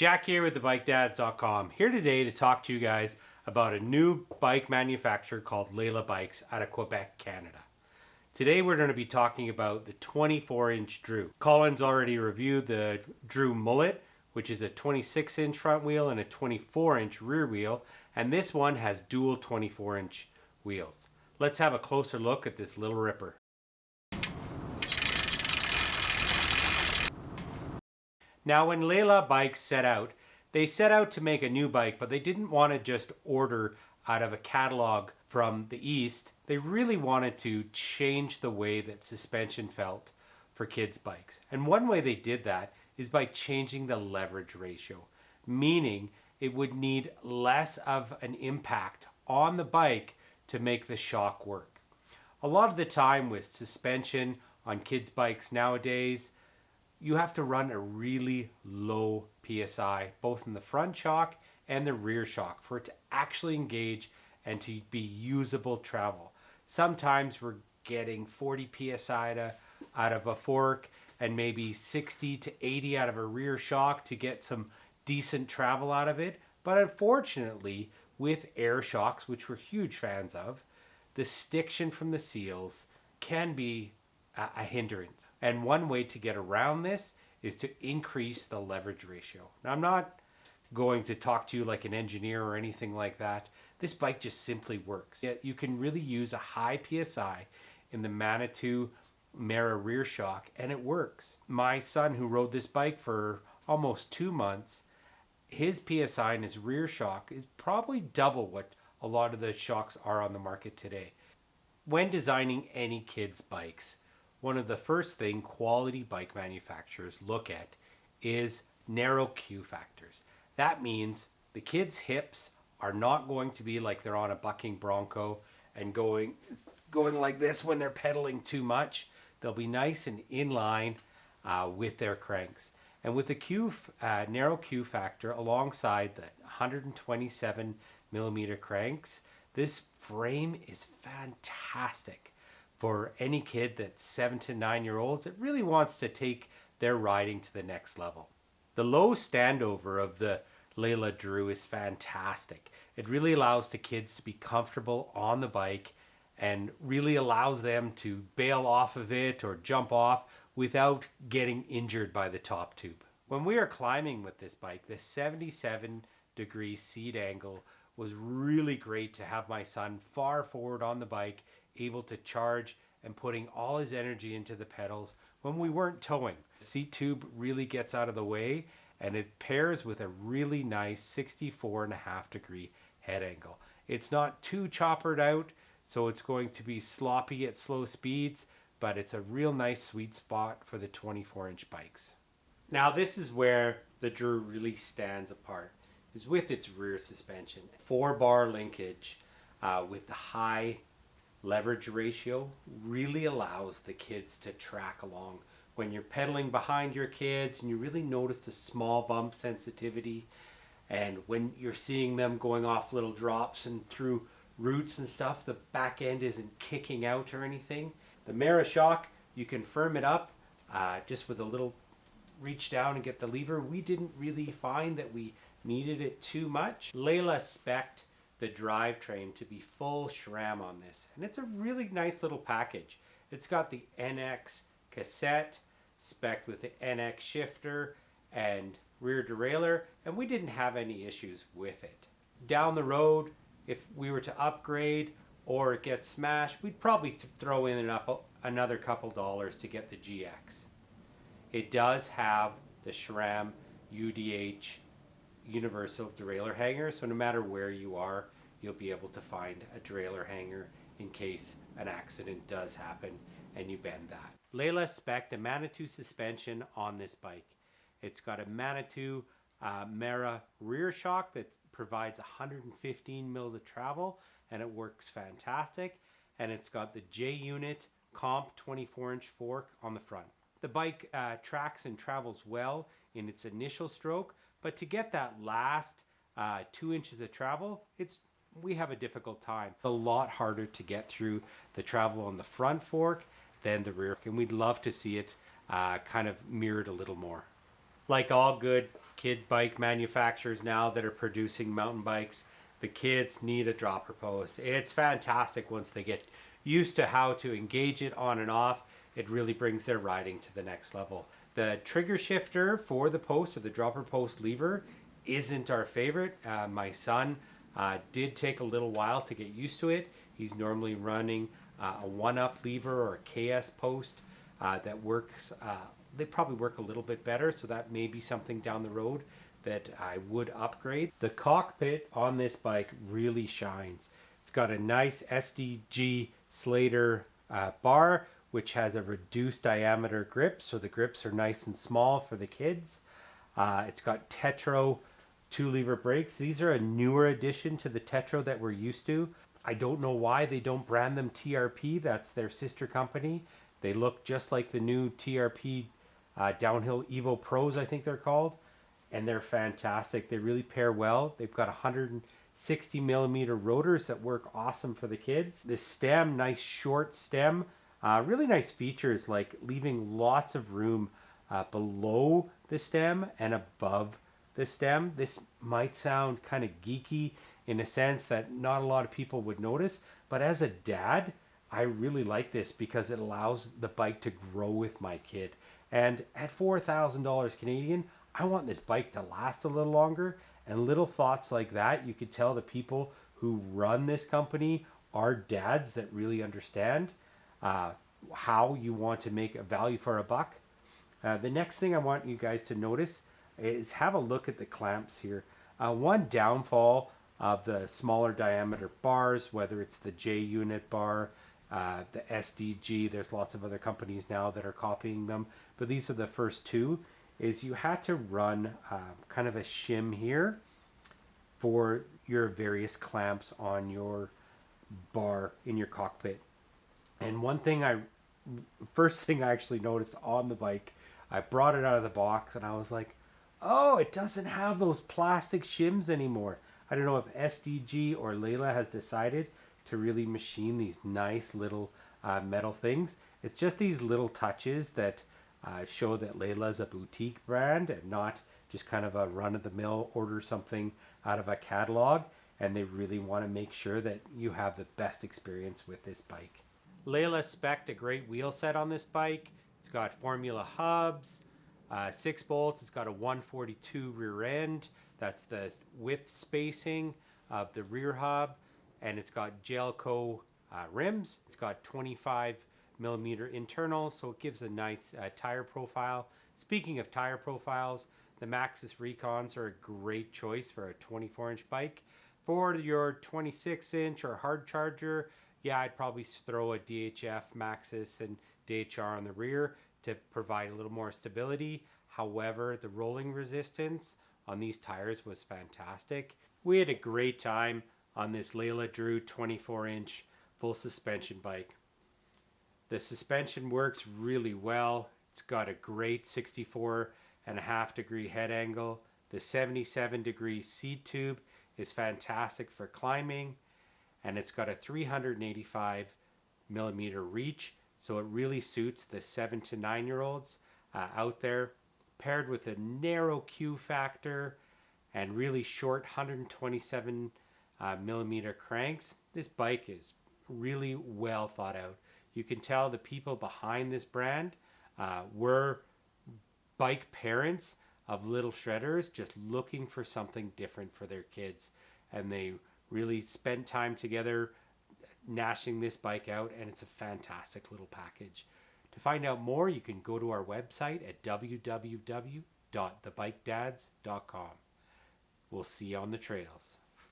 Jack here with thebikedads.com, here today to talk to you guys about a new bike manufacturer called Lahyla Bikes out of Quebec, Canada. Today we're going to be talking about the 24-inch Drew. Colin's already reviewed the Drew Mullet, which is a 26-inch front wheel and a 24-inch rear wheel, and this one has dual 24-inch wheels. Let's have a closer look at this little ripper. Now, when Lahyla Bikes set out to make a new bike, but they didn't want to just order out of a catalog from the East. They really wanted to change the way that suspension felt for kids' bikes. And one way they did that is by changing the leverage ratio, meaning it would need less of an impact on the bike to make the shock work. A lot of the time with suspension on kids' bikes nowadays, you have to run a really low PSI, both in the front shock and the rear shock, for it to actually engage and to be usable travel. Sometimes we're getting 40 PSI out of a fork and maybe 60 to 80 out of a rear shock to get some decent travel out of it. But unfortunately, with air shocks, which we're huge fans of, the stiction from the seals can be a hindrance. And one way to get around this is to increase the leverage ratio. Now, I'm not going to talk to you like an engineer or anything like that. This bike just simply works. Yet you can really use a high PSI in the Manitou Mera rear shock, and it works. My son, who rode this bike for almost 2 months, his PSI in his rear shock is probably double what a lot of the shocks are on the market today. When designing any kids' bikes, one of the first thing quality bike manufacturers look at is narrow Q factors. That means the kids' hips are not going to be like they're on a bucking bronco and going like this when they're pedaling too much. They'll be nice and in line with their cranks. And with the narrow Q factor alongside the 127 millimeter cranks, this frame is fantastic for any kid that's 7 to 9 year olds that really wants to take their riding to the next level. The low standover of the Lahyla Drew is fantastic. It really allows the kids to be comfortable on the bike and really allows them to bail off of it or jump off without getting injured by the top tube. When we are climbing with this bike, the 77-degree seat angle was really great to have my son far forward on the bike, able to charge and putting all his energy into the pedals when we weren't towing. The seat tube really gets out of the way, and it pairs with a really nice 64.5-degree head angle. It's not too choppered out, so it's going to be sloppy at slow speeds, but it's a real nice sweet spot for the 24-inch bikes. Now, this is where the Drew really stands apart, is with its rear suspension. 4-bar linkage with the high leverage ratio really allows the kids to track along. When you're pedaling behind your kids and you really notice the small bump sensitivity, and when you're seeing them going off little drops and through roots and stuff, the back end isn't kicking out or anything. The Mera shock, you can firm it up just with a little reach down and get the lever. We didn't really find that we needed it too much. Lahyla spec'd the drivetrain to be full SRAM on this, and it's a really nice little package. It's got the NX cassette spec'd with the NX shifter and rear derailleur, and we didn't have any issues with it. Down the road, if we were to upgrade or it gets smashed, we'd probably throw in another couple dollars to get the GX. It does have the SRAM UDH universal derailleur hanger, so no matter where you are, you'll be able to find a derailleur hanger in case an accident does happen and you bend that. Lahyla spec'd a Manitou suspension on this bike. It's got a Manitou Mera rear shock that provides 115 mils of travel, and it works fantastic. And it's got the J-Unit Comp 24-inch fork on the front. The bike tracks and travels well in its initial stroke, but to get that last 2 inches of travel, we have a difficult time. It's a lot harder to get through the travel on the front fork than the rear, and we'd love to see it kind of mirrored a little more. Like all good kid bike manufacturers now that are producing mountain bikes. The kids need a dropper post. It's fantastic once they get used to how to engage it on and off. It really brings their riding to the next level. The trigger shifter for the post, or the dropper post lever, isn't our favorite. My son did take a little while to get used to it. He's normally running a one-up lever or a KS post that works. They probably work a little bit better, so that may be something down the road that I would upgrade. The cockpit on this bike really shines. It's got a nice SDG Slater bar, which has a reduced diameter grip, so the grips are nice and small for the kids. It's got Tetro 2-lever brakes. These are a newer addition to the Tetro that we're used to. I don't know why they don't brand them TRP. That's their sister company. They look just like the new TRP Downhill Evo Pros, I think they're called. And they're fantastic. They really pair well. They've got 160 millimeter rotors that work awesome for the kids. This stem, nice short stem. Really nice features like leaving lots of room below the stem and above the stem. This might sound kind of geeky in a sense that not a lot of people would notice, but as a dad, I really like this because it allows the bike to grow with my kid. And at $4,000 Canadian, I want this bike to last a little longer. And little thoughts like that, you could tell the people who run this company are dads that really understand how you want to make a value for a buck. The next thing I want you guys to notice is have a look at the clamps here. One downfall of the smaller diameter bars, whether it's the J unit bar, the SDG, there's lots of other companies now that are copying them, but these are the first two, is you had to run kind of a shim here for your various clamps on your bar in your cockpit. And first thing I actually noticed on the bike, I brought it out of the box and I was like, oh, it doesn't have those plastic shims anymore. I don't know if SDG or Lahyla has decided to really machine these nice little metal things. It's just these little touches that show that Lahyla is a boutique brand and not just kind of a run-of-the-mill order something out of a catalog. And they really want to make sure that you have the best experience with this bike. Lahyla spec'd a great wheel set on this bike. It's got Formula hubs, 6 bolts. It's got a 142 rear end. That's the width spacing of the rear hub. And it's got Gelco rims. It's got 25 millimeter internals, so it gives a nice tire profile. Speaking of tire profiles, the Maxxis Recons are a great choice for a 24-inch bike. For your 26-inch or hard charger, yeah, I'd probably throw a DHF Maxxis and DHR on the rear to provide a little more stability. However, the rolling resistance on these tires was fantastic. We had a great time on this Lahyla Drew 24-inch full suspension bike. The suspension works really well. It's got a great 64.5 degree head angle. The 77 degree seat tube is fantastic for climbing, and it's got a 385 millimeter reach, so it really suits the 7 to 9 year olds out there. Paired with a narrow Q factor and really short 127 millimeter cranks, this bike is really well thought out. You can tell the people behind this brand were bike parents of little shredders just looking for something different for their kids, and they really spent time together gnashing this bike out, and it's a fantastic little package. To find out more, you can go to our website at www.thebikedads.com. We'll see you on the trails.